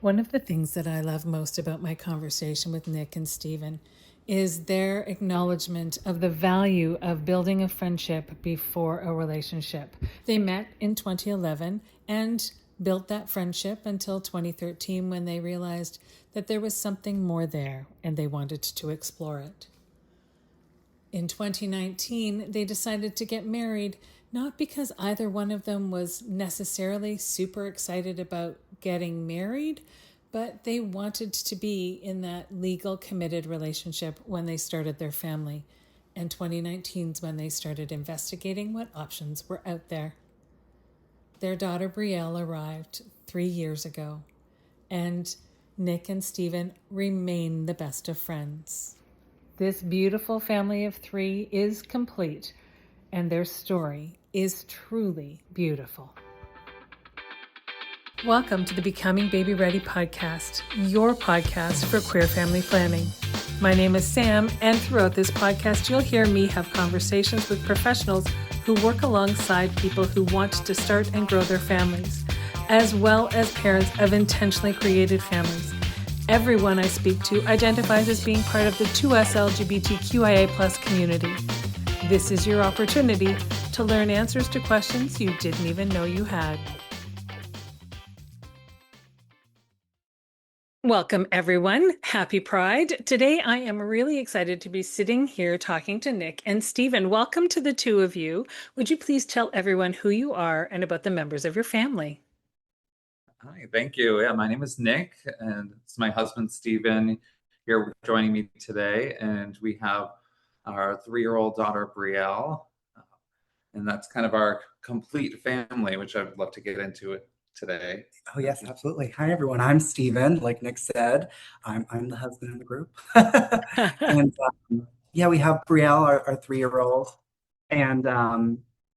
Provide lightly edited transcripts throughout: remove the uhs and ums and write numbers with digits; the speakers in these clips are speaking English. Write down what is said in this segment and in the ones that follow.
One of the things that I love most about my conversation with Nick and Stephen is their acknowledgement of the value of building a friendship before a relationship. They met in 2011 and built that friendship until 2013 when they realized that there was something more there and they wanted to explore it. In 2019, they decided to get married, not because either one of them was necessarily super excited about getting married, but they wanted to be in that legal committed relationship when they started their family. And 2019 is when they started investigating what options were out there. Their daughter Brielle arrived 3 years ago, and Nick and Stephen remain the best of friends. This beautiful family of 3 is complete, and their story is truly beautiful. Welcome to the Becoming Baby Ready podcast, your podcast for queer family planning. My name is Sam, and throughout this podcast, you'll hear me have conversations with professionals who work alongside people who want to start and grow their families, as well as parents of intentionally created families. Everyone I speak to identifies as being part of the 2S LGBTQIA+ community. This is your opportunity to learn answers to questions you didn't even know you had. Welcome, everyone. Happy Pride. Today, I am really excited to be sitting here talking to Nick and Stephen. Welcome to the two of you. Would you please tell everyone who you are and about the members of your family? Hi, thank you. Yeah, my name is Nick, and it's my husband, Stephen, here joining me today. And we have our 3-year-old daughter, Brielle. And that's kind of our complete family, which I'd love to get into it today. Oh, yes, absolutely. Hi, everyone. I'm Stephen. Like Nick said, I'm the husband in the group. And yeah, we have Brielle, our 3-year-old. And,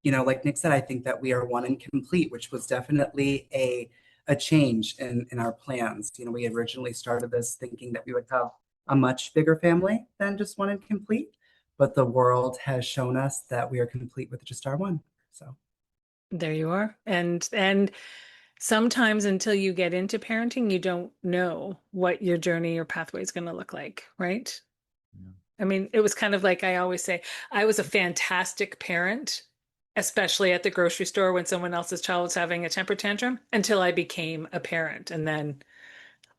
like Nick said, I think that we are one and complete, which was definitely a change in our plans. We had originally started this thinking that we would have a much bigger family than just one and complete. But the world has shown us that we are complete with just our one. So there you are. And sometimes until you get into parenting, you don't know what your journey or pathway is going to look like, right? Yeah. I mean, it was kind of like I always say, I was a fantastic parent, especially at the grocery store when someone else's child was having a temper tantrum, until I became a parent, and then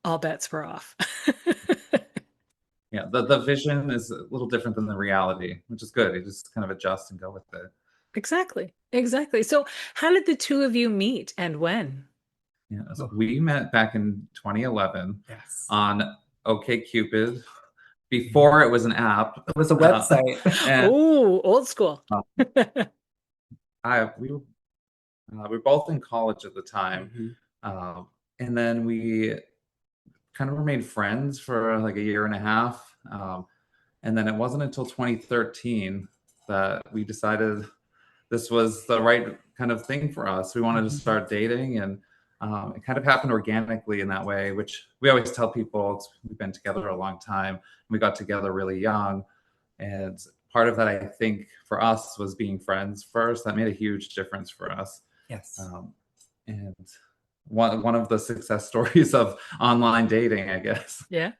all bets were off. Yeah, the vision is a little different than the reality, which is good. You just kind of adjust and go with it. Exactly. So how did the two of you meet and when? Yeah, so we met back in 2011 on OkCupid, before it was an app. It was a website. Oh, old school. We were both in college at the time. Mm-hmm. And then we kind of remained friends for like a year and a half. And then it wasn't until 2013 that we decided this was the right kind of thing for us. We wanted to start dating, and it kind of happened organically in that way, which we always tell people. We've been together a long time. We got together really young. And part of that, I think, for us was being friends first. That made a huge difference for us. Yes. And one of the success stories of online dating, I guess. Yeah.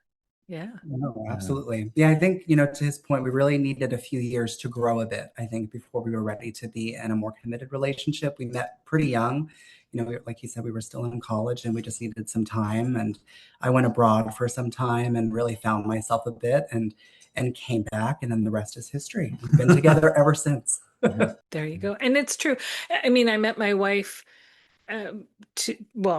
No, absolutely. Yeah, I think, to his point, we really needed a few years to grow a bit, I think, before we were ready to be in a more committed relationship. We met pretty young. Like he said, we were still in college and we just needed some time. And I went abroad for some time and really found myself a bit and came back. And then the rest is history. We've been together ever since. There you go. And it's true. I mean, I met my wife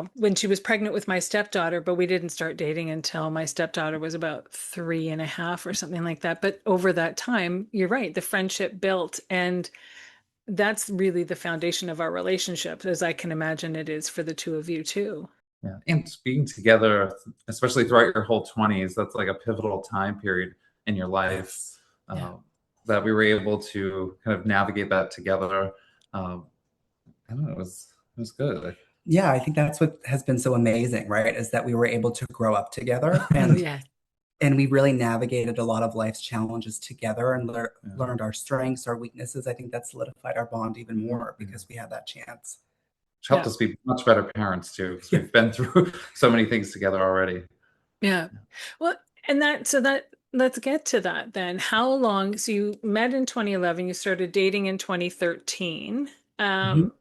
when she was pregnant with my stepdaughter, but we didn't start dating until my stepdaughter was about 3.5 or something like that. But over that time, you're right, the friendship built, and that's really the foundation of our relationship, as I can imagine it is for the two of you too. Yeah, and being together, especially throughout your whole 20s, that's like a pivotal time period in your life. That we were able to kind of navigate that together. I don't know, it was good. Yeah, I think that's what has been so amazing, right? Is that we were able to grow up together and we really navigated a lot of life's challenges together and learned our strengths, our weaknesses. I think that solidified our bond even more because we had that chance. which helped Yeah. us be much better parents too, because Yeah. we've been through so many things together already. Yeah. Well, and let's get to that then. How long, so you met in 2011, you started dating in 2013. Mhm. Um,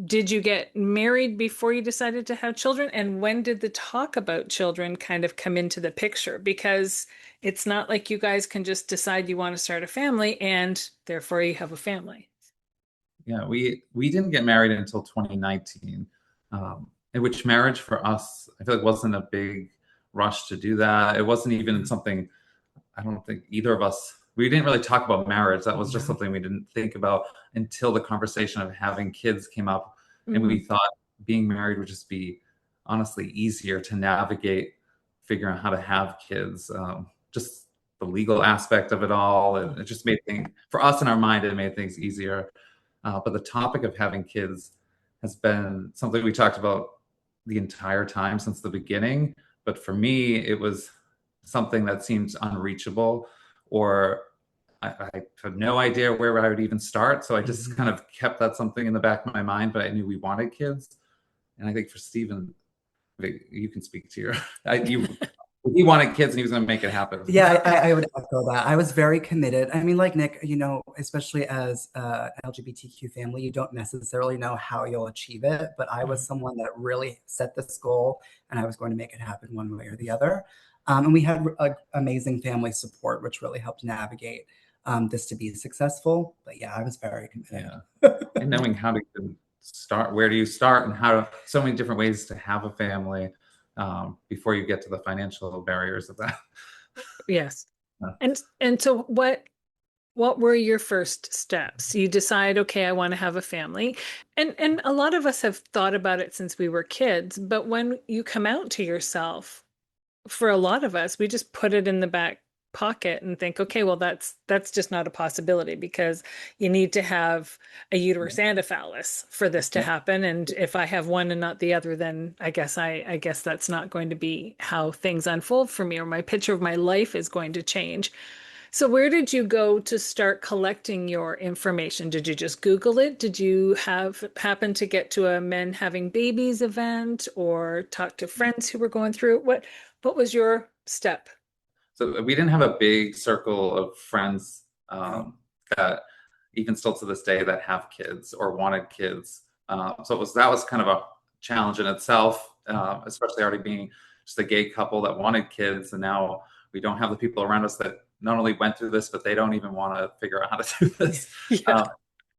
did you get married before you decided to have children? And when did the talk about children kind of come into the picture? Because it's not like you guys can just decide you want to start a family and therefore you have a family. Yeah, we didn't get married until 2019, in which marriage for us, I feel like wasn't a big rush to do that. It wasn't even something I don't think either of us we didn't really talk about marriage. That was just No. something we didn't think about until the conversation of having kids came up, and we Mhm. thought being married would just be honestly easier to navigate, figuring out how to have kids. Just the legal aspect of it all, and it just made things for us in our mind. It made things easier. But the topic of having kids has been something we talked about the entire time since the beginning. But for me, it was something that seems unreachable, or I had no idea where I would even start. So I just Mhm. kind of kept that something in the back of my mind, but I knew we wanted kids. And I think for Stephen, you can speak to your, he wanted kids and he was going to make it happen. Yeah, I would echo that. I was very committed. I mean, like Nick, especially as a LGBTQ family, you don't necessarily know how you'll achieve it, but I was someone that really set this goal and I was going to make it happen one way or the other. And we had amazing family support, which really helped navigate this to be successful. But yeah, I was very committed. Yeah. And knowing how to even start, where do you start, and how to, so many different ways to have a family, before you get to the financial barriers of that. Yes. Uh, And so what were your first steps? You decide, okay, I want to have a family. And a lot of us have thought about it since we were kids, but when you come out to yourself, for a lot of us, we just put it in the back pocket and think, okay, well, that's just not a possibility because you need to have a uterus and a phallus for this to yeah. happen. And if I have one and not the other, then I guess that's not going to be how things unfold for me, or my picture of my life is going to change. So where did you go to start collecting your information? Did you just Google it? Did you have happen to get to a men having babies event or talk to friends who were going through it? What was your step? So we didn't have a big circle of friends, Right. that even still to this day that have kids or wanted kids. So that was kind of a challenge in itself, especially already being just a gay couple that wanted kids, and now we don't have the people around us that not only went through this, but they don't even want to figure out how to do this. Yeah.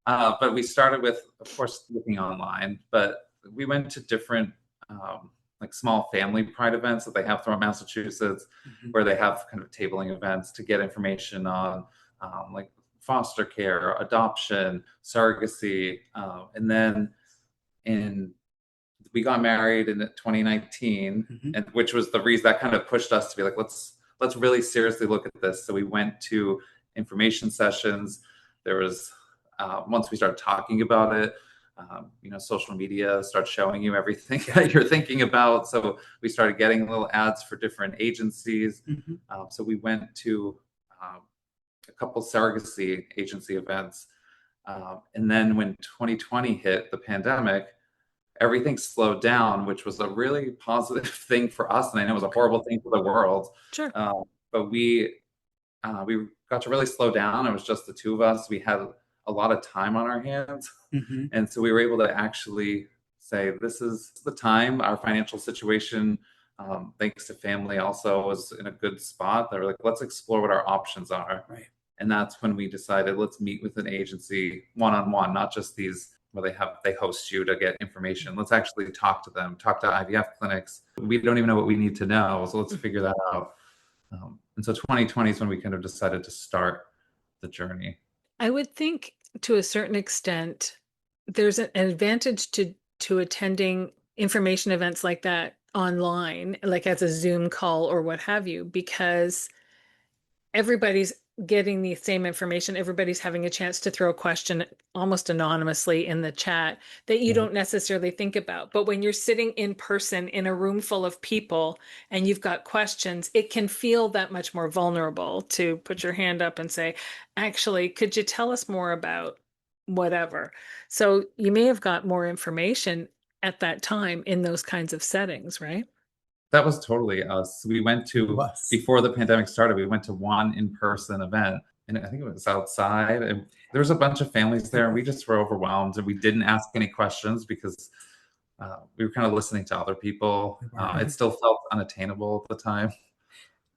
Uh, but we started with, of course, looking online, but we went to different, like small family pride events that they have throughout Massachusetts, Mhm. where they have kind of tabling events to get information on, like foster care, adoption, surrogacy, and then in we got married in 2019, Mhm. and which was the reason that kind of pushed us to be like, let's really seriously look at this. So we went to information sessions. There was, once we started talking about it, social media starts showing you everything that you're thinking about. So we started getting little ads for different agencies. Mhm. So we went to, um, a couple surrogacy agency events. And then when 2020 hit, the pandemic, everything slowed down, which was a really positive thing for us, and I know it was a Okay. horrible thing for the world. Sure. But we got to really slow down. It was just the two of us. We had a lot of time on our hands, Mhm. and so we were able to actually say, "This is the time." Our financial situation, thanks to family, also was in a good spot. They were like, "Let's explore what our options are." Right. And that's when we decided, let's meet with an agency one on one, not just these where they host you to get information. Let's actually talk to them, talk to IVF clinics. We don't even know what we need to know, so let's figure that out. And so 2020 is when we kind of decided to start the journey. I would think to a certain extent, there's an advantage to attending information events like that online, like as a Zoom call or what have you, because everybody's getting the same information. Everybody's having a chance to throw a question almost anonymously in the chat that you Right. don't necessarily think about. But when you're sitting in person in a room full of people and you've got questions, it can feel that much more vulnerable to put your hand up and say, actually, could you tell us more about whatever? So you may have got more information. at that time in those kinds of settings, right? That was totally us. We went It to, was. before the pandemic started, we went to one in-person event, and I think it was outside, and there was a bunch of families there, and we just were overwhelmed, and we didn't ask any questions because we were kind of listening to other people. We were. It still felt unattainable at the time.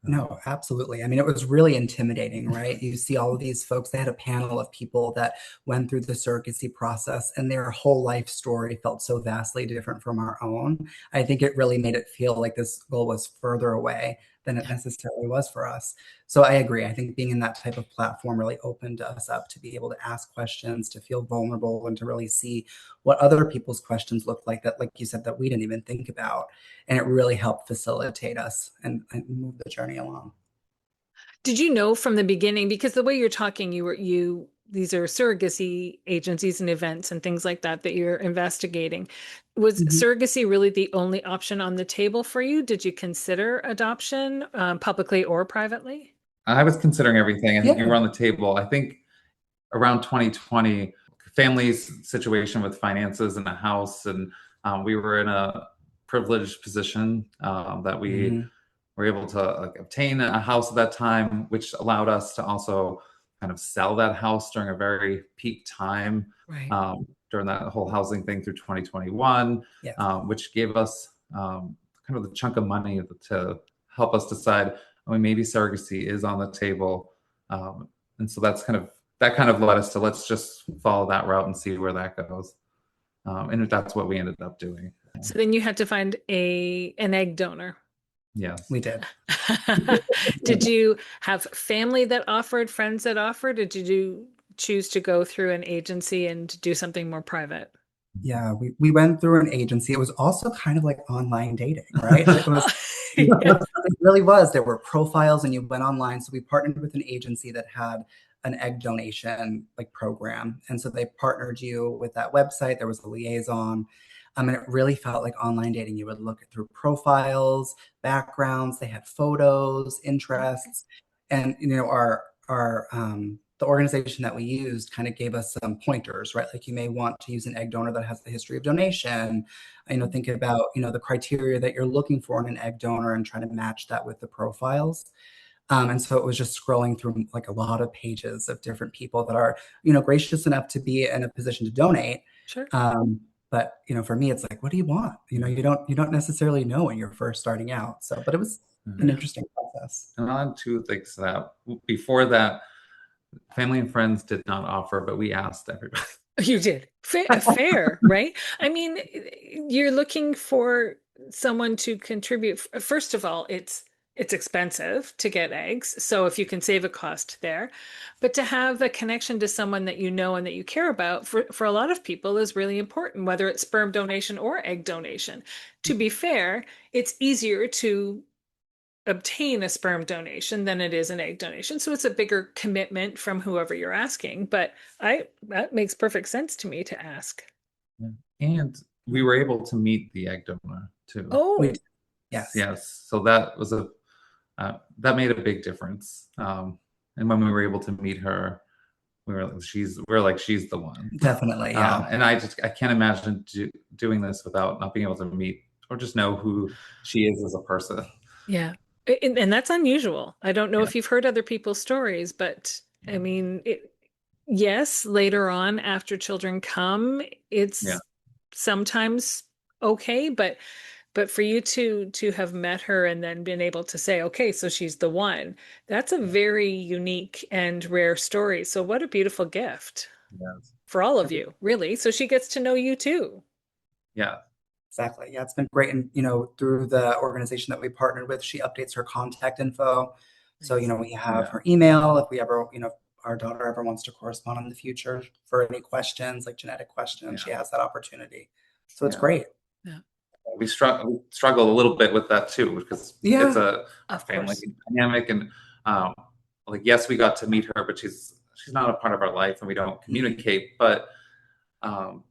No, absolutely. I mean, it was really intimidating, right? You see all of these folks, they had a panel of people that went through the surrogacy process, and their whole life story felt so vastly different from our own. I think it really made it feel like this goal was further away than it necessarily was for us. So I agree. I think being in that type of platform really opened us up to be able to ask questions, to feel vulnerable, and to really see what other people's questions look like, that, like you said, that we didn't even think about. And it really helped facilitate us and move the journey along. Did you know from the beginning, because the way you're talking, these are surrogacy agencies and events and things like that that you're investigating. Was Mhm. surrogacy really the only option on the table for you? Did you consider adoption, publicly or privately? I was considering everything. I think you Yeah. were on the table. I think around 2020, family's situation with finances and a house, and we were in a privileged position that we Mhm. were able to like, obtain a house at that time, which allowed us to also kind of sell that house during a very peak time Right. during that whole housing thing through 2021, Yes. which gave us kind of the chunk of money to help us decide, oh, maybe surrogacy is on the table. And so that kind of led us to let's just follow that route and see where that goes. And that's what we ended up doing. So then you had to find an egg donor. Yes. We did. Did you have family that offered, friends that offered, or did you choose to go through an agency and do something more private? Yeah, we went through an agency. It was also kind of like online dating, right? It was, Yeah. it really was. There were profiles and you went online. So we partnered with an agency that had an egg donation like program. And so they partnered you with that website. There was a liaison. And it really felt like online dating. You would look through profiles, backgrounds, they had photos, interests. And our the organization that we used kind of gave us some pointers, right? Like you may want to use an egg donor that has a history of donation. Think about, the criteria that you're looking for in an egg donor and try to match that with the profiles. And so it was just scrolling through like a lot of pages of different people that are, gracious enough to be in a position to donate. Sure. But for me, it's like, what do you want? You don't necessarily know when you're first starting out. So, but it was an Yeah. interesting process. And on two things that before that, family and friends did not offer, but we asked everybody. You did. Fair, right? I mean, you're looking for someone to contribute. First of all, it's expensive to get eggs, so if you can save a cost there, but to have a connection to someone that you know and that you care about for a lot of people is really important, whether it's sperm donation or egg donation. To be fair, it's easier to obtain a sperm donation than it is an egg donation. So it's a bigger commitment from whoever you're asking. But that makes perfect sense to me to ask. Yeah. And we were able to meet the egg donor too. We Oh, did. Yes. Yes, so that was that made a big difference. And when we were able to meet her, we're like she's the one. Definitely. Yeah. And I can't imagine doing this without not being able to meet or just know who she is as a person. yeah. And that's unusual. I don't know Yeah. if you've heard other people's stories, but I mean, yes, later on after children come, Yeah. it's sometimes okay, but for you to have met her and then been able to say, okay, so she's the one, that's a very unique and rare story. So what a beautiful gift Yes. for all of you, really. So she gets to know you too. Yeah. Exactly. Yeah, it's been great. And, through the organization that we partnered with, she updates her contact info. So, Nice. we have Yeah. her email if we ever, our daughter ever wants to correspond in the future for any questions, like genetic questions, she Yeah. has that opportunity. So it's Yeah. great. Yeah, We struggle a little bit with that too because Yeah. it's a of family course. dynamic, and like yes, we got to meet her, but she's not a part of our life, and we don't communicate. But um,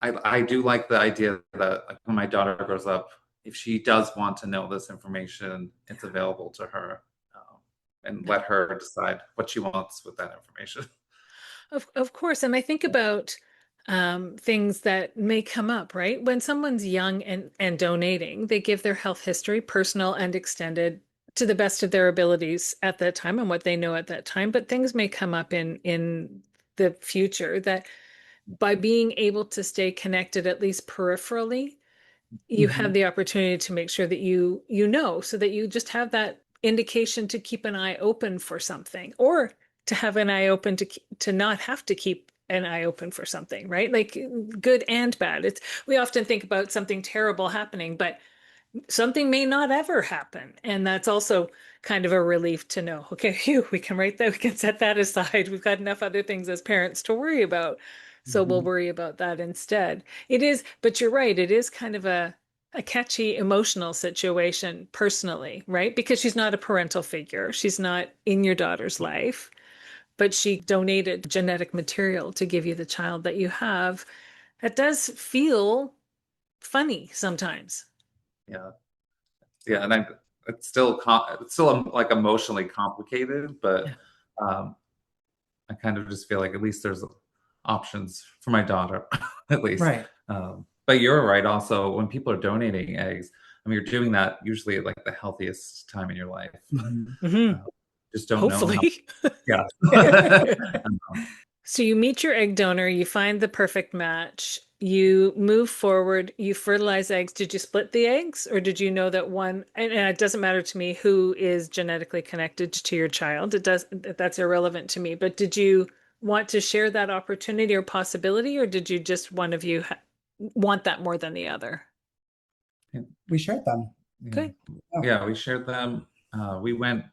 I do like the idea that like, when my daughter grows up, if she does want to know this information, it's available to her, and let her decide what she wants with that information. Of course. And I think about things that may come up, right? When someone's young and donating, they give their health history, personal and extended, to the best of their abilities at that time and what they know at that time. But things may come up in the future that by being able to stay connected, at least peripherally, you have Mhm. the opportunity to make sure that you know, so that you just have that indication to keep an eye open for something, or to have an eye open to not have to keep an eye open for something, right? Like good and bad. It's we often think about something terrible happening, but something may not ever happen. And that's also kind of a relief to know, okay, phew, we can write that, we can set that aside. We've got enough other things as parents to worry about. So we'll Mhm. worry about that instead. It is, but you're right, it is kind of a catchy emotional situation personally, right? Because she's not a parental figure. She's not in your daughter's life, but she donated genetic material to give you the child that you have. It does feel funny sometimes. Yeah. Yeah. And it's still like emotionally complicated, but Yeah. um, I kind of just feel like at least there's options for my daughter, at least. Right. But you're right. Also, when people are donating eggs, I mean, you're doing that usually at like the healthiest time in your life. Mhm. Uh, Mhm. just don't know how. Hopefully. Yeah. So you meet your egg donor, you find the perfect match, you move forward, you fertilize eggs. Did you split the eggs, or did you know that one, and it doesn't matter to me who is genetically connected to your child. It does, that's irrelevant to me. But did you want to share that opportunity or possibility, or did you just one of you want that more than the other? We shared them. Yeah. Good. Oh, Yeah, we shared them. We went,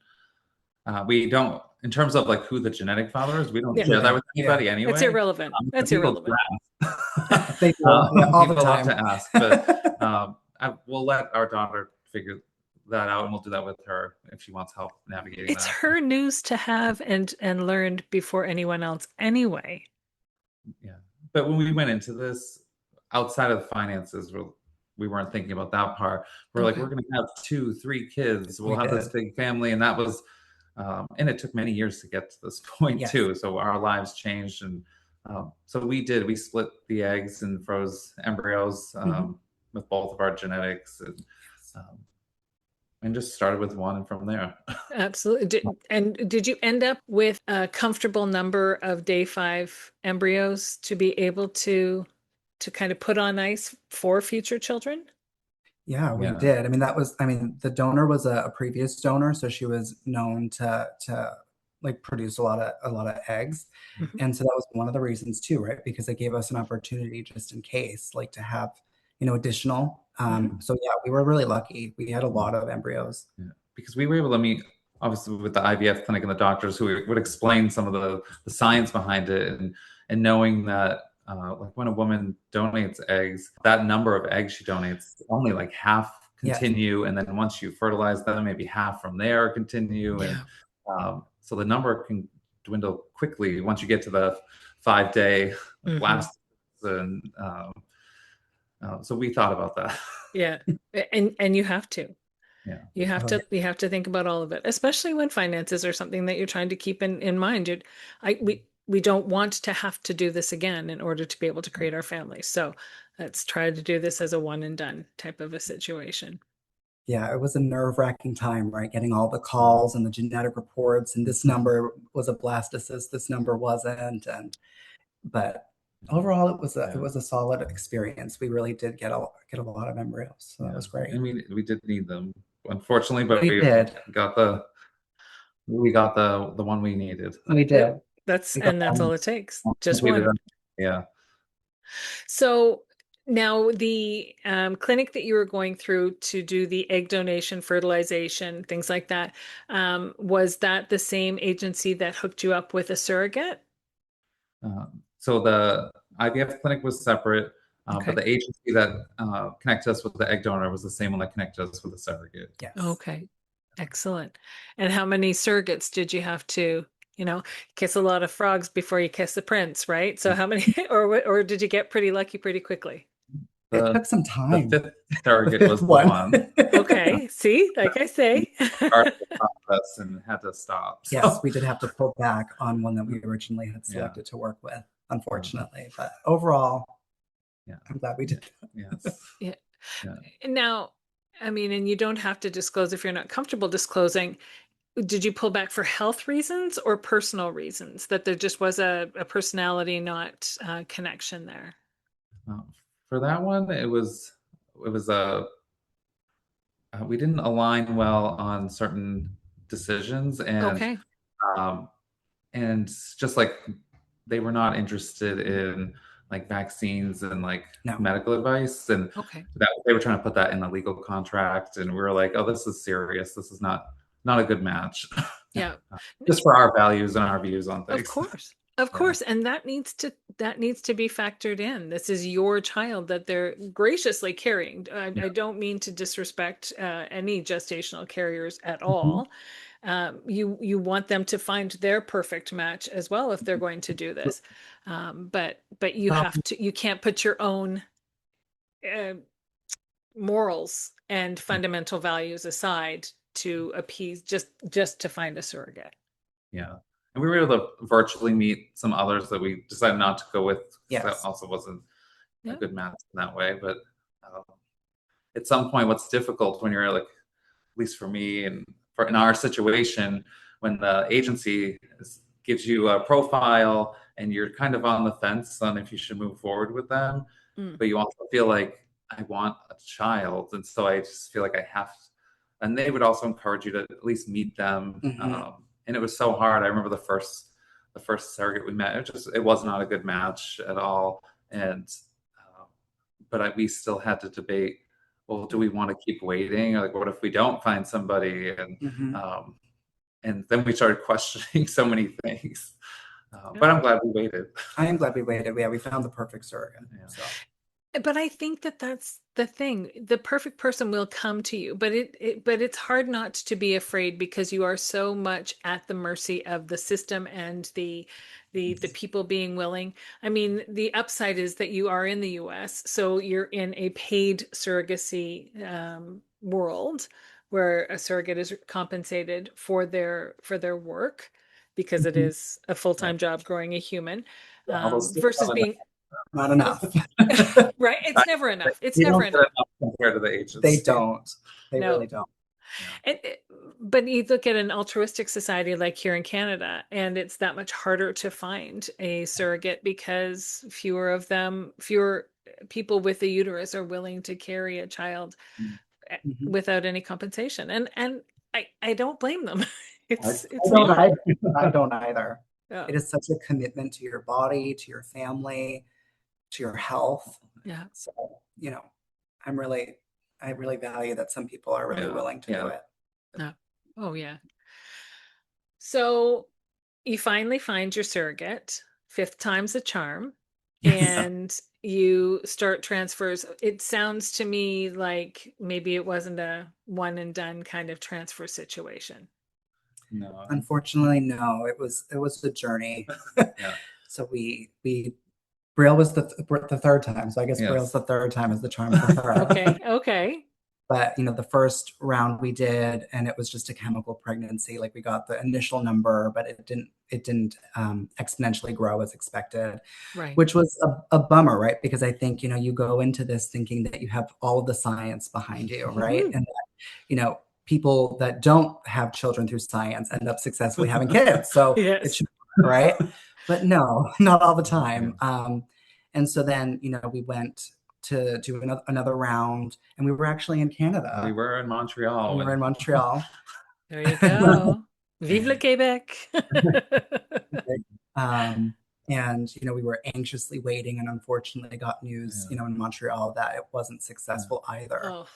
we don't, in terms of like who the genetic father is, we don't Yeah. share that yeah, with yeah. anybody That's anyway. irrelevant. But That's people do irrelevant. ask. They do. Yeah, all the People love time. to ask, but we'll let our daughter figure that out, and we'll do that with her if she wants help navigating It's that. her news to have and learned before anyone else anyway. Yeah. But when we went into this, outside of the finances, we weren't thinking about that part. We're like, Okay. we're going to have 2, 3 kids. We'll We have this did. big family. And that was, and it took many years to get to this point Yes. too. So our lives changed. And so we split the eggs and froze embryos Mhm. with both of our genetics um, and just started with one and from there. Absolutely. And did you end up with a comfortable number of day 5 embryos to be able to kind of put on ice for future children? Yeah, we Yeah. did. I mean, I mean, the donor was a previous donor, so she was known to like produce a lot of eggs. Mhm. And so that was one of the reasons too, right? Because it gave us an opportunity just in case, like to have, additional. Mhm. So yeah, we were really lucky. We had a lot of embryos. Yeah. Because we were able to meet, obviously, with the IVF clinic and the doctors who would explain some of the science behind it, and knowing that like when a woman donates eggs, that number of eggs she donates, only like half Yes. continue, and then once you fertilize them, maybe half from there continue, and Yeah. so the number can dwindle quickly once you get to the 5 day Hmm. blast, and so we thought about that. Yeah. And you have to. Yeah. Oh, You have to think about all of it, especially when finances are something that you're trying to keep in mind. We don't want to have to do this again in order to be able to create our family. So let's try to do this as a one and done type of a situation. yeah, it was a nerve-wracking time, right? Getting all the calls and the genetic reports, and this number was a blastocyst, this number wasn't, and but overall, it Yeah. was a solid experience. We really did get a lot of embryos, so that Yeah, was great. and we did need them, unfortunately, but We did, got the we got the one we needed. we Yep. did. That's We got and that's one. all it takes. Just Completed one. it. Yeah. So now the clinic that you were going through to do the egg donation, fertilization, things like that, was that the same agency that hooked you up with a surrogate? So the IVF clinic was separate, but Okay. the agency that connected us with the egg donor was the same one that connected us with the surrogate. Yes. Okay. Excellent. And how many surrogates did you have to, kiss a lot of frogs before you kiss the prince, right? So how many, or did you get pretty lucky pretty quickly? It The took some the time. fifth The surrogate fifth was the one. one Okay. See, like I say. started the process and had to stop. Yes, So we did have to pull back on one that we originally had yeah, selected to work with. unfortunately. But overall, Yeah. I'm glad we did. Yes. Yeah. Yeah. Now, I mean, and you don't have to disclose if you're not comfortable disclosing. Did you pull back for health reasons or personal reasons, that there just was a personality, not connection there? For that one, it was a we didn't align well on certain decisions, Okay. um, and just like they were not interested in like vaccines and like No. medical advice, and Okay. that they were trying to put that in a legal contract, and we were like, oh, this is serious. This is not a good match, Yeah. just for our values and our views on Of things. course. Of Yeah. course. And that needs to be factored in. This is your child that they're graciously carrying. I don't mean to disrespect any gestational carriers at Mhm. all. You want them to find their perfect match as well if they're going to do this. But you can't put your own uh, morals and fundamental values aside to appease just to find a surrogate. Yeah. And we were able to virtually meet some others that we decided not to go with because that Yes. also wasn't a Yeah. good match in that way. But um, at some point, what's difficult when you're like, at least for me and for in our situation, when the agency gives you a profile and you're kind of on the fence on if you should move forward with them, Mm. but you also feel like I want a child, and so I just feel like I have to. And they would also encourage you to at least meet them. Mhm. And it was so hard. I remember the first surrogate we met. It was not a good match at all, and we still had to debate. Well, do we want to keep waiting? Like, what if we don't find somebody? Mhm. Um, and then we started questioning so many things. Yeah. But I'm glad we waited. I am glad we waited. Yeah, we found the perfect surrogate. Yeah. So But I think that that's the thing. The perfect person will come to you, but it's hard not to be afraid because you are so much at the mercy of the system and the people being willing. I mean, the upside is that you are in the US, so you're in a paid surrogacy world where a surrogate is compensated for their work because it Mhm. is a full-time job growing a human, Yeah, although still versus being not enough. right. It's never enough. It's you never don't get enough. enough compared to the They agency. don't. They really No. don't. Yeah. But you look at an altruistic society like here in Canada, and it's that much harder to find a surrogate because fewer people with a uterus are willing to carry a child Mhm. without any compensation. And I don't blame them. I It's don't not. either. I don't either. Yeah. It is such a commitment to your body, to your family, to your health. Yeah. So, you know, I'm really, I really value that some people are really Yeah. willing to do Yeah. it. Yeah. Oh yeah. So you finally find your surrogate, fifth time's a charm, Yes. and you start transfers. It sounds to me like maybe it wasn't a one and done kind of transfer situation. No. Unfortunately, no. It was a journey. Yeah. So we Braille was the third time. So I guess Braille's Yes. the third time is the charm for her. Okay, okay, But the first round we did, and it was just a chemical pregnancy. Like we got the initial number, but it didn't exponentially grow as expected, right. which was a bummer, right? Because I think you go into this thinking that you have all of the science behind you, right? Mhm. And people that don't have children through science end up successfully having kids. So it Yes. should, right? But no, not all the Yeah. time. And so then, we went to do another round, and we were actually in We Canada. were in Montreal We were when in Montreal. There you go. Vive le Québec. Um, and we were anxiously waiting, and unfortunately got news, yeah. in Montreal that it wasn't Yeah. successful either. Oh,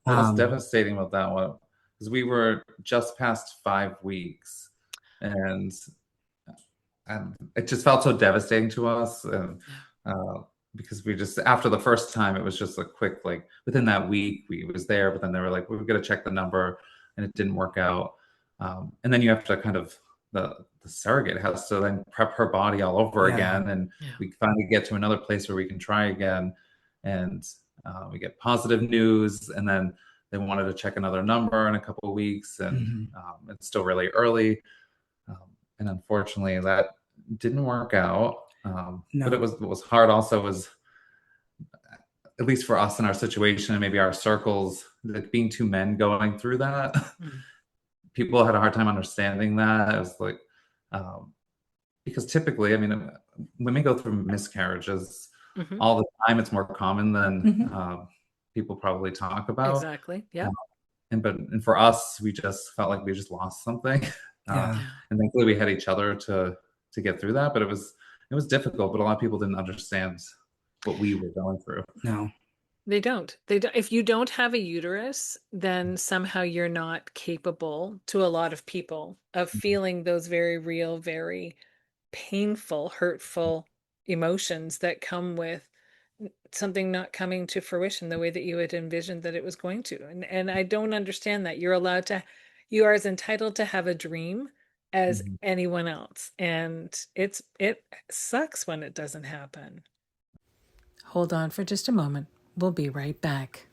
What was Um, devastating about that one is we were just past 5 weeks, and it just felt so devastating to us, and yeah. because we just after the first time it was just a quick like within that week we was there, but then they were like we've got to check the number, and it didn't work out, and then you have to kind of the surrogate has to then prep her body all over yeah. again, and Yeah. we finally get to another place where we can try again, and we get positive news, and then they wanted to check another number in a couple of weeks, and Mhm. it's still really early, and unfortunately that didn't work out. But No. what was hard also was, at least for us in our situation and maybe our circles, like being two men going through that, Mm. people had a hard time understanding that. It was like, um, because typically, I mean, women go through miscarriages Hmm. all the time. It's more common than Mhm. people probably talk about. Exactly. Uh, Yep. and for us, we just felt like we just lost something. Uh, Yeah. Yeah. and thankfully, we had each other to get through that. But it was difficult. But a lot of people didn't understand what we were going through. No. They don't. They don't. If you don't have a uterus, then somehow you're not capable, to a lot of people, of feeling those very real, very painful, hurtful emotions that come with something not coming to fruition the way that you had envisioned that it was going to. And I don't understand that. You are as entitled to have a dream as Mhm. anyone else. And it sucks when it doesn't happen. Hold on for just a moment. We'll be right back.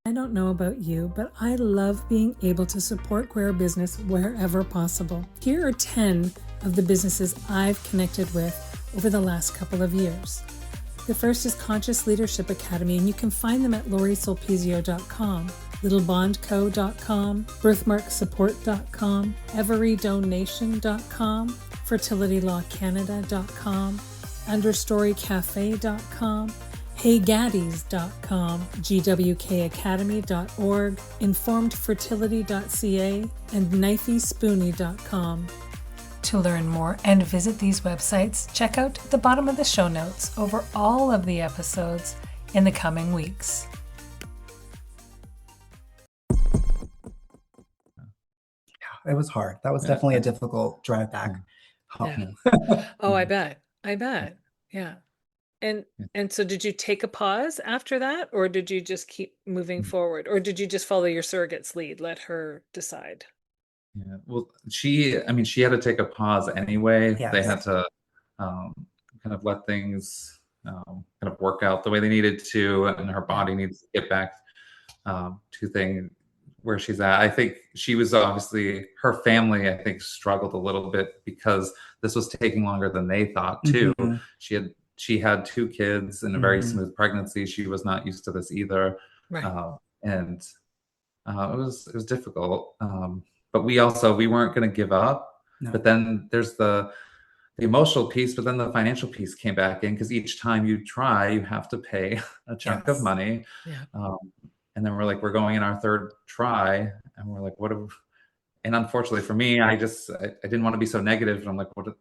I don't know about you, but I love being able to support queer business wherever possible. Here are 10 of the businesses I've connected with over the last couple of years. The first is Conscious Leadership Academy, and you can find them at lauriesolpizio.com, littlebondco.com, birthmarksupport.com, everydonation.com, fertilitylawcanada.com, understorycafe.com, heygaddies.com, gwkacademy.org, informedfertility.ca, and knifeyspoony.com. To learn more and visit these websites, check out the bottom of the show notes over all of the episodes in the coming weeks. It was hard. That was Yeah. definitely a difficult drive back home. Oh, I bet. I bet. Yeah. And Yeah. and so did you take a pause after that, or did you just keep moving forward, or did you just follow your surrogate's lead, let her decide? Yeah. Well, I mean, she had to take a pause anyway. They Yes. had to um, kind of let things kind of work out the way they needed to, and her body needs to get back to thing where she's at. I think she was obviously, her family, I think, struggled a little bit because this was taking longer than they thought too. Mhm. She had two kids and a very Mhm. smooth pregnancy. She was not used to this either, Right. and it was difficult. But we weren't going to give up. No. But then there's the emotional piece, but then the financial piece came back in because each time you try, you have to pay a chunk of Yes. money. Yeah. And then we're like, we're going in our third try, and we're like, what? And unfortunately for me, I didn't want to be so negative, and I'm like, what if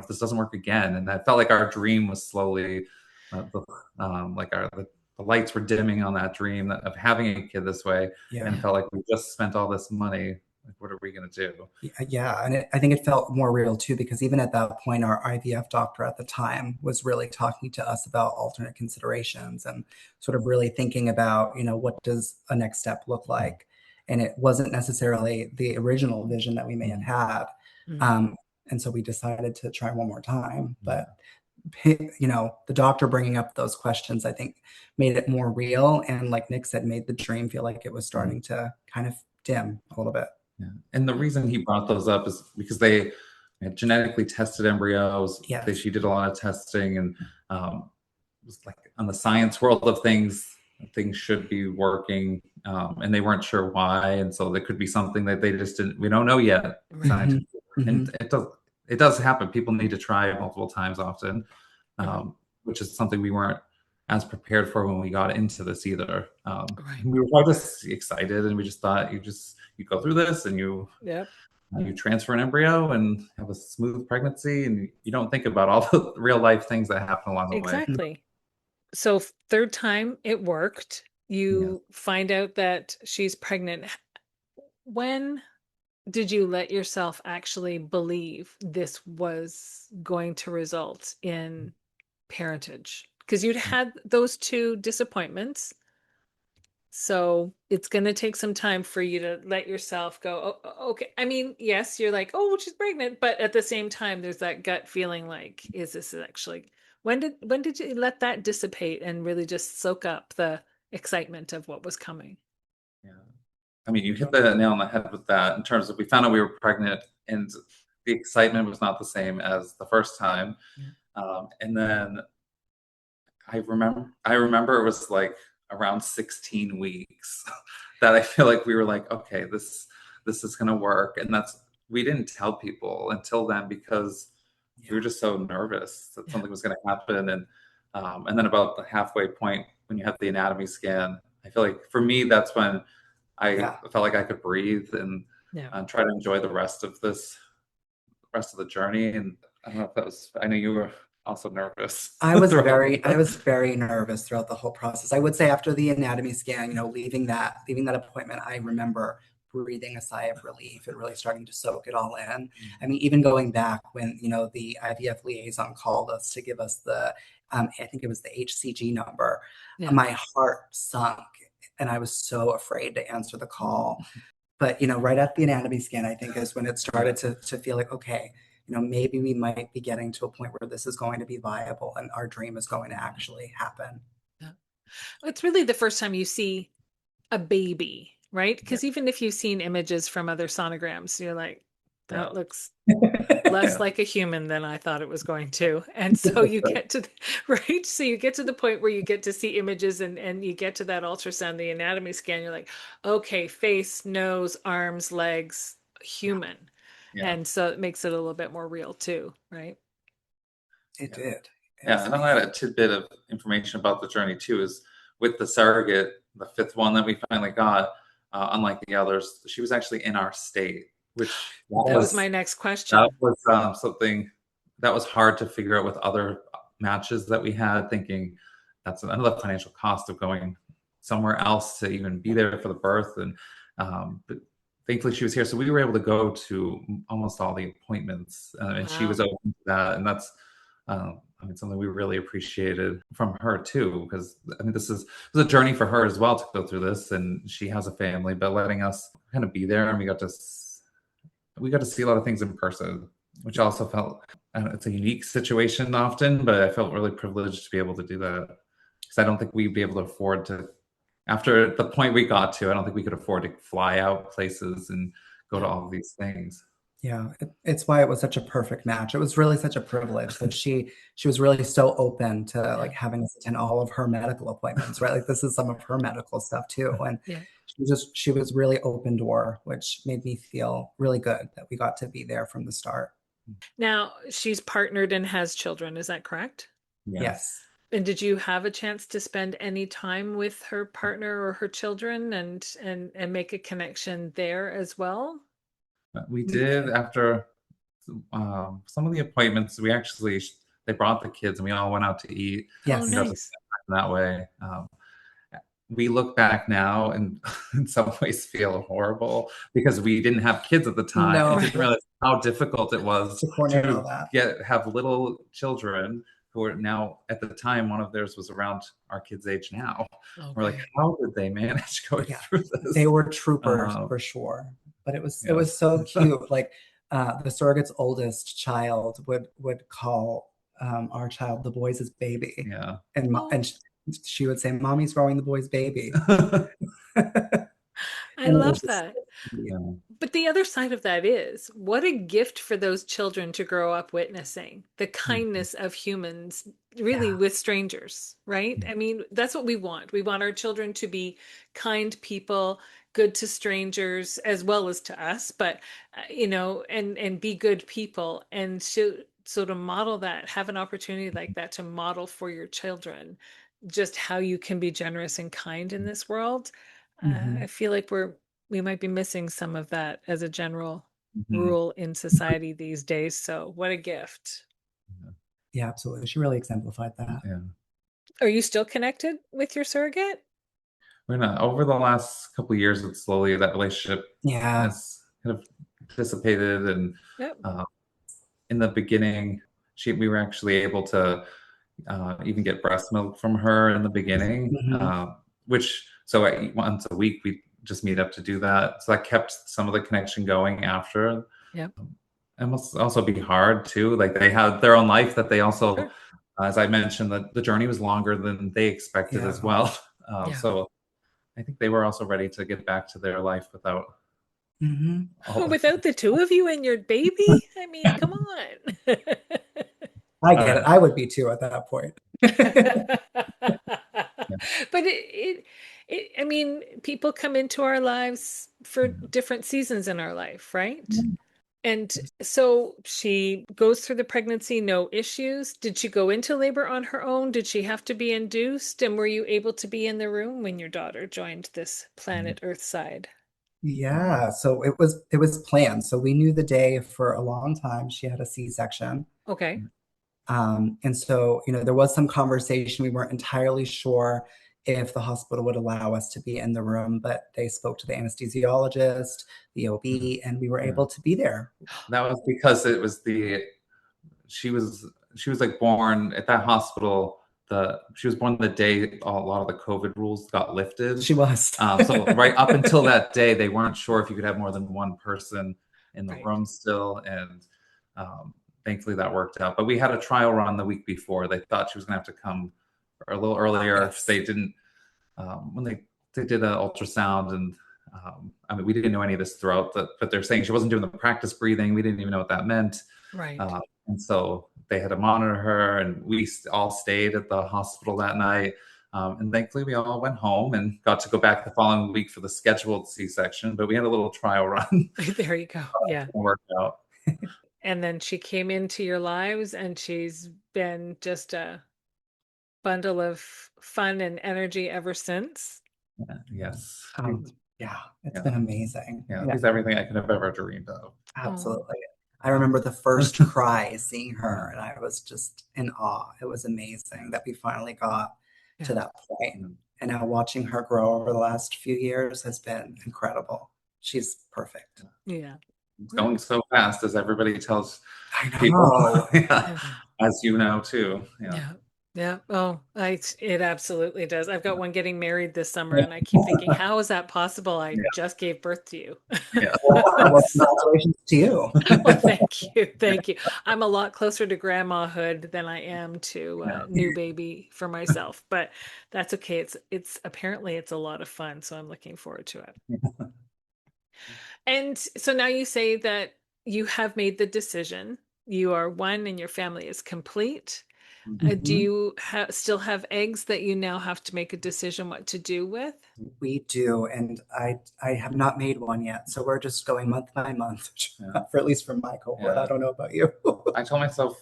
this doesn't work again? And I felt like our dream was slowly, like the lights were dimming on that dream of having a kid this way, Yeah. and felt like we just spent all this money. Like, what are we gonna do? Yeah, and I think it felt more real too because even at that point, our IVF doctor at the time was really talking to us about alternate considerations and sort of really thinking about, what does a next step look like? And it wasn't necessarily the original vision that we may have had. Mm. Um, and so we decided to try one more time. But, the doctor bringing up those questions, I think, made it more real. And like Nick said, made the dream feel like it was starting to kind of dim a little bit. Yeah. And the reason he brought those up is because they had genetically tested embryos. Yes. She did a lot of testing, and it was like on the science world of things should be working, and they weren't sure why. And so there could be something that they just didn't. We don't know yet Right. scientifically, and Mhm. it does happen. People need to try multiple times often, Mhm. which is something we weren't as prepared for when we got into this either. Right. We were all just excited, and we just thought you go through this, and Yep. you transfer an embryo and have a smooth pregnancy, and you don't think about all the real life things that happen along the way. Exactly. So third time it worked. Yeah. You find out that she's pregnant. When did you let yourself actually believe this was going to result in parentage? Because you'd had those two disappointments. So it's going to take some time for you to let yourself go, oh, okay. I mean, yes, you're like, oh, she's pregnant, but at the same time, there's that gut feeling like, is this actually, when did you let that dissipate and really just soak up the excitement of what was coming? Yeah. I mean, you hit the nail on the head with that in terms of we found out we were pregnant, and the excitement was not the same as the first time. And then I remember it was like around 16 weeks that I feel like we were like, okay, this is gonna work. And we didn't tell people until then because we Yeah. were just so nervous that Yeah. something was gonna happen. And then about the halfway point when you have the anatomy scan, I feel like for me that's when I Yeah. felt like I could breathe and Yeah. try to enjoy the rest of the journey. And I don't know if that was, I know you were also nervous throughout. I was very nervous throughout the whole process. I would say after the anatomy scan, leaving that appointment, I remember breathing a sigh of relief and really starting to soak it all in. I mean, even going back when, the IVF liaison called us to give us I think it was the HCG number, Yeah. my heart sunk and I was so afraid to answer the call. But, right at the anatomy scan, I think is when it started to feel like, okay, maybe we might be getting to a point where this is going to be viable and our dream is going to actually happen. Yeah. It's really the first time you see a baby, right? Yeah, Because even if you've seen images from other sonograms, you're like, yeah, that looks less yeah, like a human than I thought it was going to. And so you get to right. So you get to the point where you get to see images and you get to that ultrasound, the anatomy scan, you're like, okay, face, nose, arms, legs, human. yeah, And so it makes it a little bit more real too, right? It yeah. did. It Yeah, was and I had amazing. a tidbit of information about the journey too. Is with the surrogate, the fifth one that we finally got, unlike the others, she was actually in our state, which That was my next that question. was something that was hard to figure out with other matches that we had. Thinking that's another financial cost of going somewhere else to even be there for the birth, and but thankfully she was here, so we were able to go to almost all the appointments, and she was Wow. open to that, and that's I mean, something we really appreciated from her too, because I mean, this was a journey for her as well to go through this, and she has a family, but letting us kind of be there, and we got to see a lot of things in person, which also felt it's a unique situation often, but I felt really privileged to be able to do that because I don't think we'd be able to afford to. After the point we got to, I don't think we could afford to fly out places and go to Yeah. all of these things. Yeah, it's why it was such a perfect match. It was really such a privilege that she was really so open to Yeah. like having us attend all of her medical appointments, right? Like this is some of her medical stuff too. And Yeah. she was really open door, which made me feel really good that we got to be there from the start. Now she's partnered and has children. Is that correct? Yes. Yes. And did you have a chance to spend any time with her partner or her children and make a connection there as well? We We did did. after some of the appointments. They brought the kids and we all went out to eat Oh, and got to Yes. nice. spend time that way. We look back now and in some ways feel horrible because we didn't have kids at the time and No, didn't Right. realize how difficult it was to coordinate all to that. have little children who are now at the time one of theirs was around our kids' age now. We're like, Okay. how did they manage going Yeah. through They this? were troopers Um, for sure. But it yeah. was so cute. Like the surrogate's oldest child would call our child the boys' baby, Yeah. Oh, and she would say, "Mommy's growing the boy's baby," and I it was love just that. so sweet. Yeah. But the other side of that is what a gift for those children to grow up witnessing the Mhm. kindness of humans, really Yeah. with strangers, right? I mean, that's what we want. We want our children to be kind people, good to strangers as well as to us, but and be good people. And so to model that, have an opportunity like that to model for your children just how you can be generous and kind in this world. I Mhm. feel like we might be missing some of that as a general Mhm. rule in society these days. So, what a gift. Yeah, absolutely. She really exemplified that. Yeah. Are you still connected with your surrogate? We're not over the last couple of years, it's slowly that relationship Yeah. has kind of dissipated. And Yep. uh, in the beginning, we were actually able to even get breast milk from her in the beginning, Mhm. which so once a week we just meet up to do that. So that kept some of the connection going after. Yep. It must also be hard too. Like they had their own life that they also, Sure. as I mentioned, the journey was longer than they expected as Yeah. well. Yeah. So I think they were also ready to get back to their life without Mhm. all Without the two of you and your baby? I mean, come on. I get it. I would be too at that point. But I mean, people come into our lives for different seasons in our life, right? And so she goes through the pregnancy, no issues. Did she go into labor on her own? Did she have to be induced? And were you able to be in the room when your daughter joined this planet Earthside? Yeah, so it was planned. So we knew the day for a long time she had a C-section. Okay. And so, there was some conversation. We weren't entirely sure if the hospital would allow us to be in the room, but they spoke to the anesthesiologist, the OB, and we were able to be there. That was because it was she was like born at that hospital. She was born the day a lot of the COVID rules got lifted. She was. So right up until that day, they weren't sure if you could have more than one person in the Right. room still, and thankfully that worked out. But we had a trial run the week before. They thought she was going to have to come a little earlier. Yes. They didn't when they did an ultrasound, and I mean, we didn't know any of this throughout, but they're saying she wasn't doing the practice breathing. We didn't even know what that meant. Right. And so they had to monitor her, and we all stayed at the hospital that night. And thankfully, we all went home and got to go back the following week for the scheduled C-section. But we had a little trial run. There you go. Yeah. It worked out. And then she came into your lives, and she's been just a bundle of fun and energy ever since. Yes. Yeah, it's been amazing. Yeah, she's everything I could have ever dreamed of. Absolutely. I remember the first cry seeing her, and I was just in awe. It was amazing that we finally got to that point. And now watching her grow over the last few years has been incredible. She's perfect. Yeah. It's going so fast, as everybody tells I know. people. Yeah. As you know, too. Yeah. Yeah. Oh, it absolutely does. I've got one getting married this summer, and I keep thinking, how is that possible? I just gave birth to you. Yeah. Well, congratulations to you. Well, thank you. Thank you. I'm a lot closer to grandmahood than I am to new baby for myself, but that's okay. It's apparently it's a lot of fun, so I'm looking forward to it. And so now you say that you have made the decision. You are one and your family is complete. Do you still have eggs that you now have to make a decision what to do with? We do, and I have not made one yet. So we're just going month by month, for at least for my cohort. I don't know about you. I told myself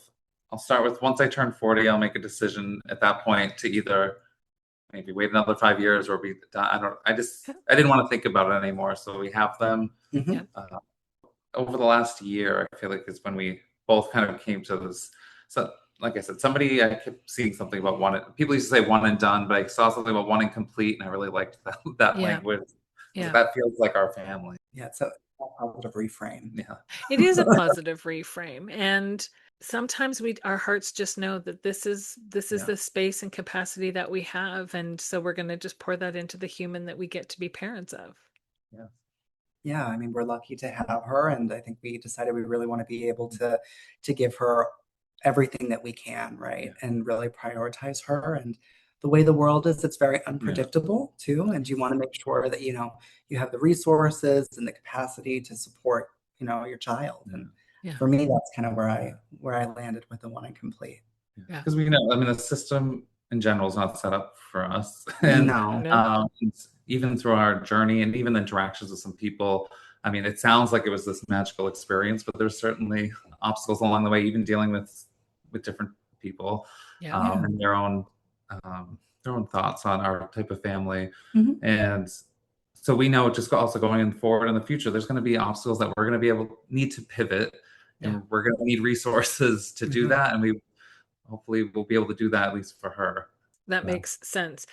I'll start with once I turn 40, I'll make a decision at that point to either maybe wait another 5 years or be done. I didn't want to think about it anymore. So we have them. Over the last year, I feel like it's when we both kind of came to this. So like I said, I kept seeing something about people used to say one and done, but I saw something about one and complete, and I really liked that language. Yeah. That feels like our family. Yeah, it's a positive reframe. Yeah. It is a positive reframe. And sometimes our hearts just know that this is the space and capacity that we have. And so we're going to just pour that into the human that we get to be parents of. Yeah. Yeah, I mean, we're lucky to have her, and I think we decided we really want to be able to give her everything that we can, right? And really prioritize her. And the way the world is, it's very unpredictable too. And you want to make sure that, you have the resources and the capacity to support, your child. And for me, that's kind of where I landed with the one and complete. Because we know, I mean, the system in general is not set up for us. And No. even through our journey and even the interactions with some people, I mean, it sounds like it was this magical experience, but there's certainly obstacles along the way, even dealing with different people and their own thoughts on our type of family. And so we know just also going forward in the future, there's going to be obstacles that we're going to need to pivot, and we're going to need resources to do that. And hopefully we'll be able to do that, at least for her. That makes sense.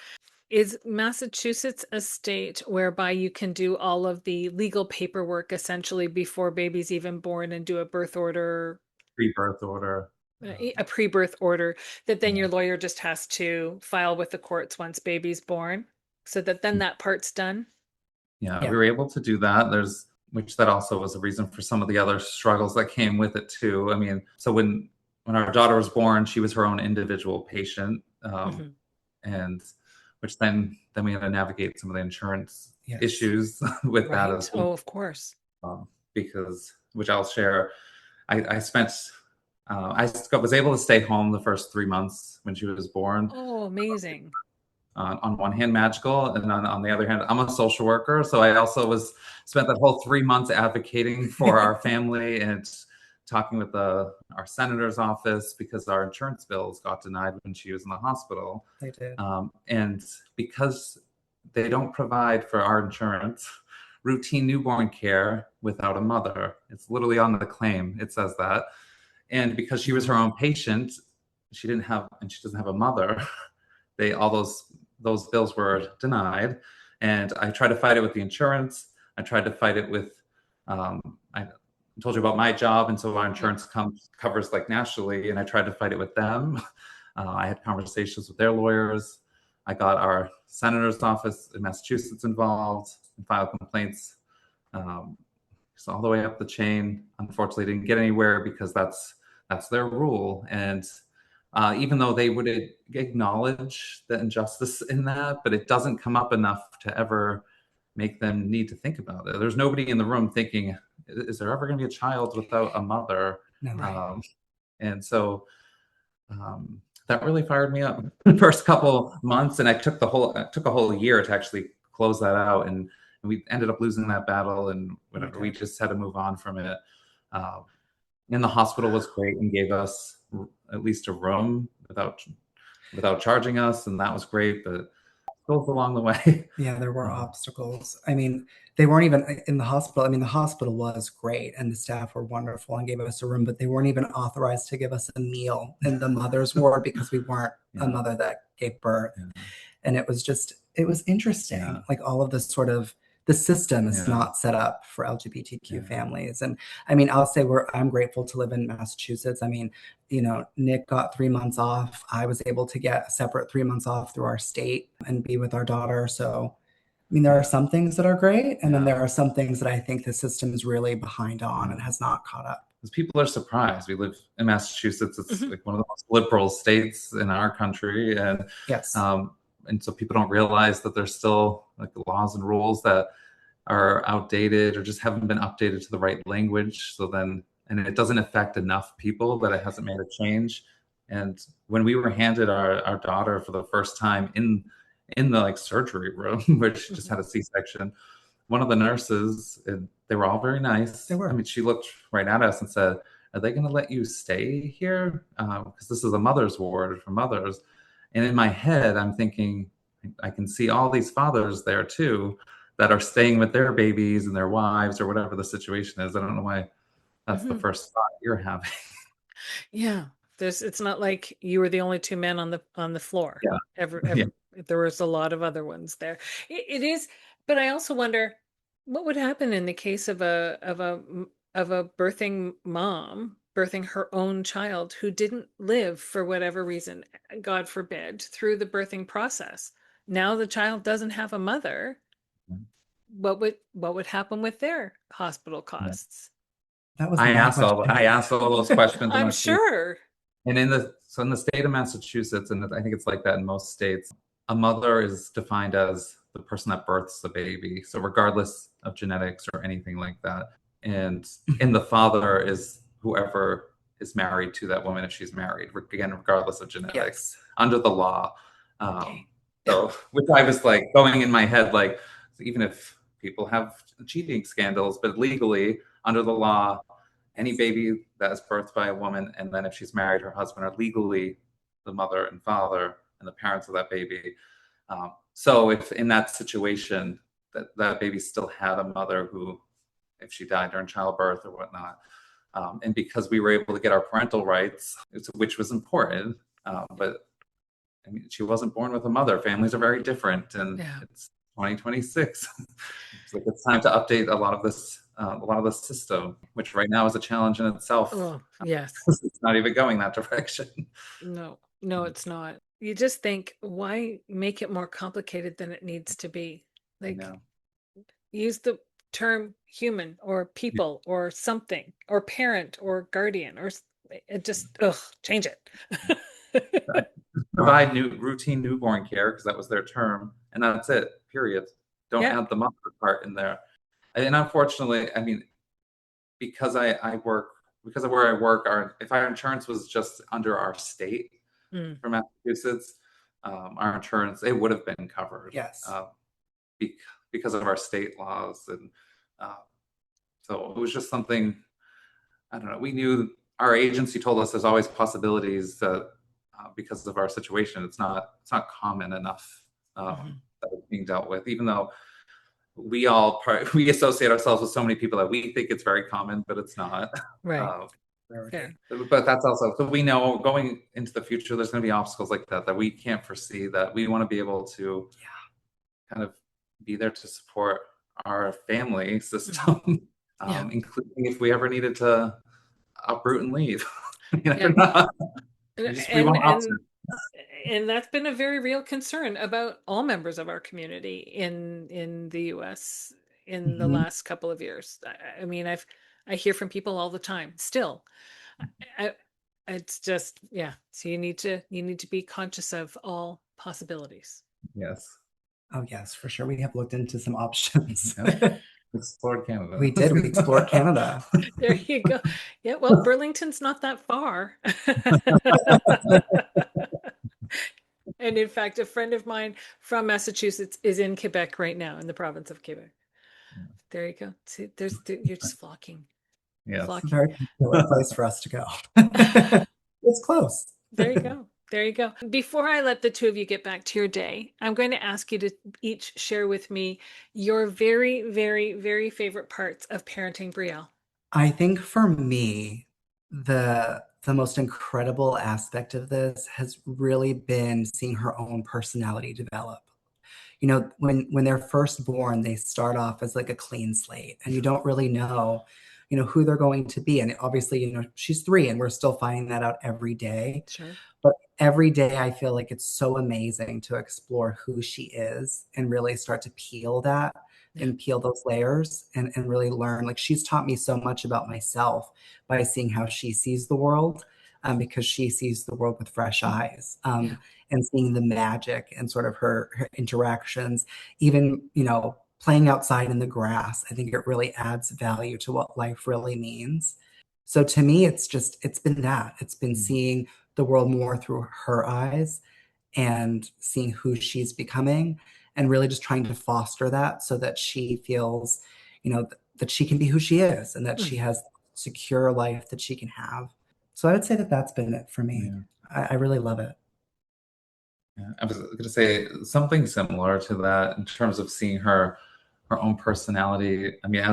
Is Massachusetts a state whereby you can do all of the legal paperwork essentially before baby's even born and do a birth order? Pre-birth order. A pre-birth order that then your lawyer just has to file with the courts once baby's born, so that then that part's done? Yeah, we were able to do that. Which that also was a reason for some of the other struggles that came with it too. I mean, so when our daughter was born, she was her own individual patient, and which then we had to navigate some of the insurance issues with that as well. Oh, of course. Because, which I'll share, I spent was able to stay home the first 3 months when she was born. Oh, amazing. On one hand, magical, and on the other hand, I'm a social worker, so I also spent that whole 3 months advocating for our family and talking with our senator's office because our insurance bills got denied when she was in the hospital. They did. And because they don't provide for our insurance routine newborn care without a mother, it's literally on the claim. It says that. And because she was her own patient, she doesn't have a mother. All those bills were denied, and I tried to fight it with the insurance. I tried to fight it with, I told you about my job, and so our insurance covers like nationally, and I tried to fight it with them. I had conversations with their lawyers. I got our senator's office in Massachusetts involved and filed complaints. So all the way up the chain. Unfortunately, didn't get anywhere because that's their rule. And even though they would acknowledge the injustice in that, but it doesn't come up enough to ever make them need to think about it. There's nobody in the room thinking, is there ever going to be a child without a mother? No. And so that really fired me up the first couple months, and it took a whole year to actually close that out, and we ended up losing that battle, and whatever. Okay. We just had to move on from it. And the hospital was great and gave us at least a room without charging us, and that was great. But still along the way, Yeah, there were obstacles. I mean, they weren't even in the hospital. I mean, the hospital was great and the staff were wonderful and gave us a room, but they weren't even authorized to give us a meal in the mother's ward because we weren't a mother that gave birth. And it was interesting. Like all of this sort of, the system is not set up for LGBTQ families. And I mean, I'll say I'm grateful to live in Massachusetts. I mean, Nick got 3 months off. I was able to get a separate 3 months off through our state and be with our daughter. So, I mean, there are some things that are great. And then there are some things that I think the system is really behind on and has not caught up. Because people are surprised. We live in Massachusetts. It's like one of the most liberal states in our country. And yes. And so people don't realize that there's still like laws and rules that are outdated or just haven't been updated to the right language. And it doesn't affect enough people that it hasn't made a change. And when we were handed our daughter for the first time in the like surgery room, where she just had a C-section, one of the nurses, they were all very nice. They were. I mean, she looked right at us and said, "Are they going to let you stay here? Because this is a mother's ward for mothers." And in my head, I'm thinking, I can see all these fathers there too that are staying with their babies and their wives or whatever the situation is. I don't know why that's the first thought you're having. Yeah. It's not like you were the only two men on the floor. Yeah. There was a lot of other ones there. It is, but I also wonder what would happen in the case of a birthing mom birthing her own child who didn't live for whatever reason, God forbid, through the birthing process. Now the child doesn't have a mother. What would happen with their hospital costs? That was I asked all those questions. I'm sure. And in the state of Massachusetts, and I think it's like that in most states, a mother is defined as the person that births the baby. So regardless of genetics or anything like that. And the father is whoever is married to that woman if she's married, again, regardless of genetics, under the law. So, which I was like going in my head, like, even if people have cheating scandals, but legally, under the law, any baby that is birthed by a woman, and then if she's married, her husband are legally the mother and father and the parents of that baby. So if in that situation that baby still had a mother who, if she died during childbirth or whatnot, and because we were able to get our parental rights, which was important, but I mean, she wasn't born with a mother. Families are very different, and it's 2026. It's like it's time to update a lot of this system, which right now is a challenge in itself. Oh, yes. It's not even going that direction. No, it's not. You just think, why make it more complicated than it needs to be? Like, use the term human or people or something or parent or guardian, or it just, change it. Provide routine newborn care, because that was their term, and that's it, period. Don't add the mother part in there. And unfortunately, I mean, because I work because of where I work, if our insurance was just under our state Mm. for Massachusetts, our insurance, it would have been covered. Yes. Be- because of our state laws. And uh, so it was just something, I don't know, we knew our agency told us there's always possibilities that because of our situation, it's not common enough Mhm. that it's being dealt with, even though we associate ourselves with so many people that we think it's very common, but it's not. Right. Uh, Fair. but that's also, so we know going into the future, there's going to be obstacles like that we can't foresee, that we want to be able to kind of be there to support our family system, Yeah. including if we ever needed to uproot and leave. You Yeah. never know. We And want options. that's been a very real concern about all members of our community in the US in the Mhm. last couple of years. I mean, I hear from people all the time still. I, it's just, yeah. So you need to be conscious of all possibilities. Yes. Oh, yes, for sure. We have looked into some options. Explored Canada. We did. We explored Canada. There you go. Yeah, well, Burlington's not that far. And in fact, a friend of mine from Massachusetts is in Quebec right now, in the province of Quebec. There you go. See, you're just flocking. Yes. It's a very popular place for us to go. It's close. There you go. There you go. Before I let the two of you get back to your day, I'm going to ask you to each share with me your very, very, very favorite parts of parenting Brielle. I think for me, the most incredible aspect of this has really been seeing her own personality develop. You know, when they're first born, they start off as like a clean slate, and you don't really know, who they're going to be. And obviously, she's 3, and we're still finding that out every day. Sure. But every day, I feel like it's so amazing to explore who she is and really start to peel that and peel those layers and really learn. Like, she's taught me so much about myself by seeing how she sees the world, because she sees the world with fresh eyes, and seeing the magic and sort of her interactions, even, playing outside in the grass. I think it really adds value to what life really means. So to me, it's been that. It's been seeing the world more through her eyes and seeing who she's becoming, and really just trying to foster that so that she feels, that she can be who she is, and that she has secure life that she can have. So I would say that that's been it for me. I really love it. Yeah, I was going to say something similar to that in terms of seeing her own personality. I mean,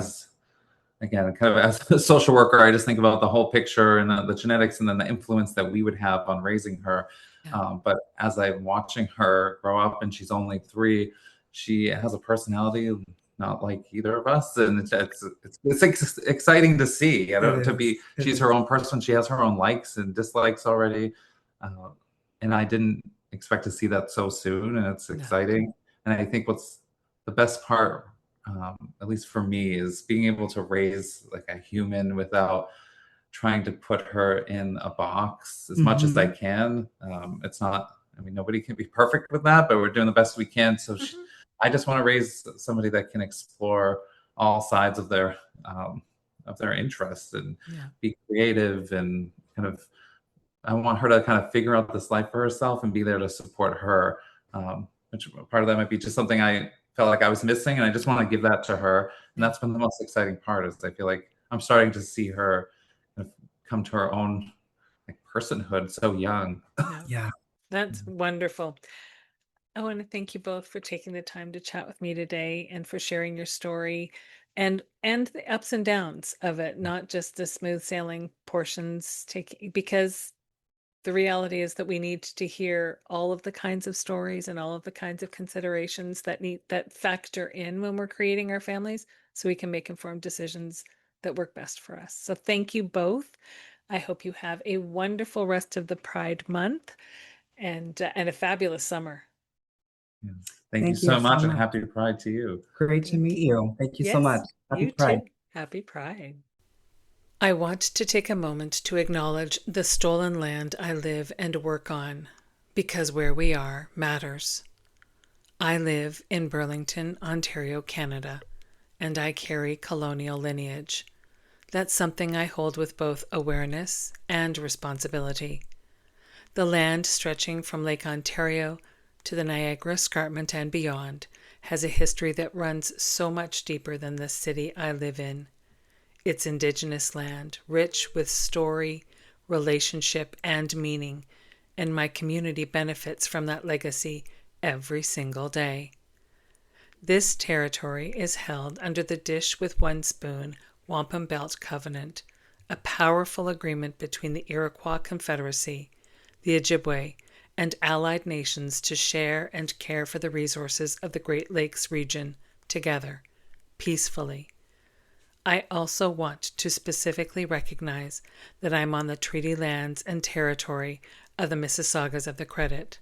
again, kind of as a social worker, I just think about the whole picture and the genetics, and then the influence that we would have on raising her. But as I'm watching her grow up, and she's only 3, she has a personality not like either of us, and it's exciting to see. She's her own person. She has her own likes and dislikes already, and I didn't expect to see that so soon, and it's exciting. And I think what's the best part, at least for me, is being able to raise like a human without trying to put her in a box as much as I can. It's not, I mean, nobody can be perfect with that, but we're doing the best we can. So I just want to raise somebody that can explore all sides of their interests and be creative, and kind of, I want her to kind of figure out this life for herself and be there to support her. Which part of that might be just something I felt like I was missing, and I just want to give that to her. And that's been the most exciting part, is I feel like I'm starting to see her kind of come to her own like personhood so young. Yeah. That's wonderful. I want to thank you both for taking the time to chat with me today, and for sharing your story and the ups and downs of it, not just the smooth sailing portions, because the reality is that we need to hear all of the kinds of stories and all of the kinds of considerations that factor in when we're creating our families, so we can make informed decisions that work best for us. So thank you both. I hope you have a wonderful rest of the Pride Month, and a fabulous summer. Yes. Thank you Thank you so so much, and much. happy Pride to you. Great to meet you. Thank you so much. Yes, Happy you Pride. too. Happy Pride. I want to take a moment to acknowledge the stolen land I live and work on, because where we are matters. I live in Burlington, Ontario, Canada, and I carry colonial lineage. That's something I hold with both awareness and responsibility. The land stretching from Lake Ontario to the Niagara Escarpment and beyond has a history that runs so much deeper than the city I live in. It's Indigenous land, rich with story, relationship, and meaning, and my community benefits from that legacy every single day. This territory is held under the Dish with One Spoon Wampum Belt Covenant, a powerful agreement between the Iroquois Confederacy, the Ojibwe, and allied nations to share and care for the resources of the Great Lakes region together, peacefully. I also want to specifically recognize that I'm on the treaty lands and territory of the Mississaugas of the Credit.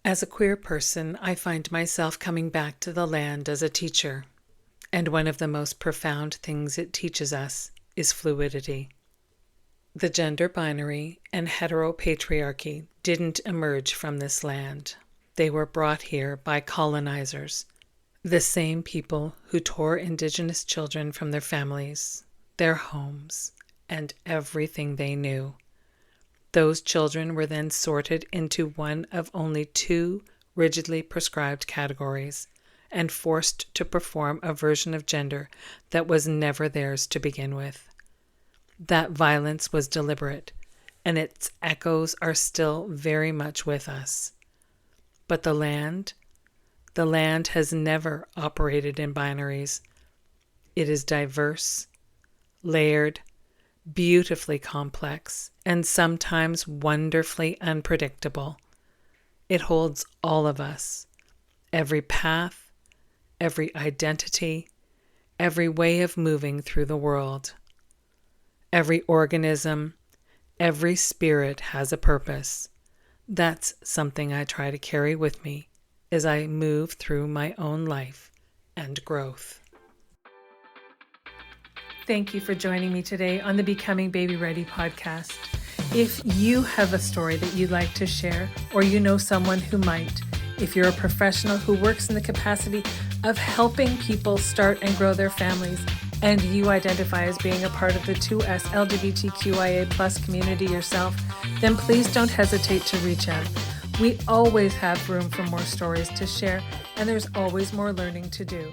As a queer person, I find myself coming back to the land as a teacher, and one of the most profound things it teaches us is fluidity. The gender binary and heteropatriarchy didn't emerge from this land. They were brought here by colonizers, the same people who tore Indigenous children from their families, their homes, and everything they knew. Those children were then sorted into one of only 2 rigidly prescribed categories and forced to perform a version of gender that was never theirs to begin with. That violence was deliberate, and its echoes are still very much with us. But the land has never operated in binaries. It is diverse, layered, beautifully complex, and sometimes wonderfully unpredictable. It holds all of us, every path, every identity, every way of moving through the world. Every organism, every spirit has a purpose. That's something I try to carry with me as I move through my own life and growth. Thank you for joining me today on the Becoming Baby Ready podcast. If you have a story that you'd like to share, or you know someone who might, if you're a professional who works in the capacity of helping people start and grow their families, and you identify as being a part of the 2S LGBTQIA+ community yourself, then please don't hesitate to reach out. We always have room for more stories to share, and there's always more learning to do.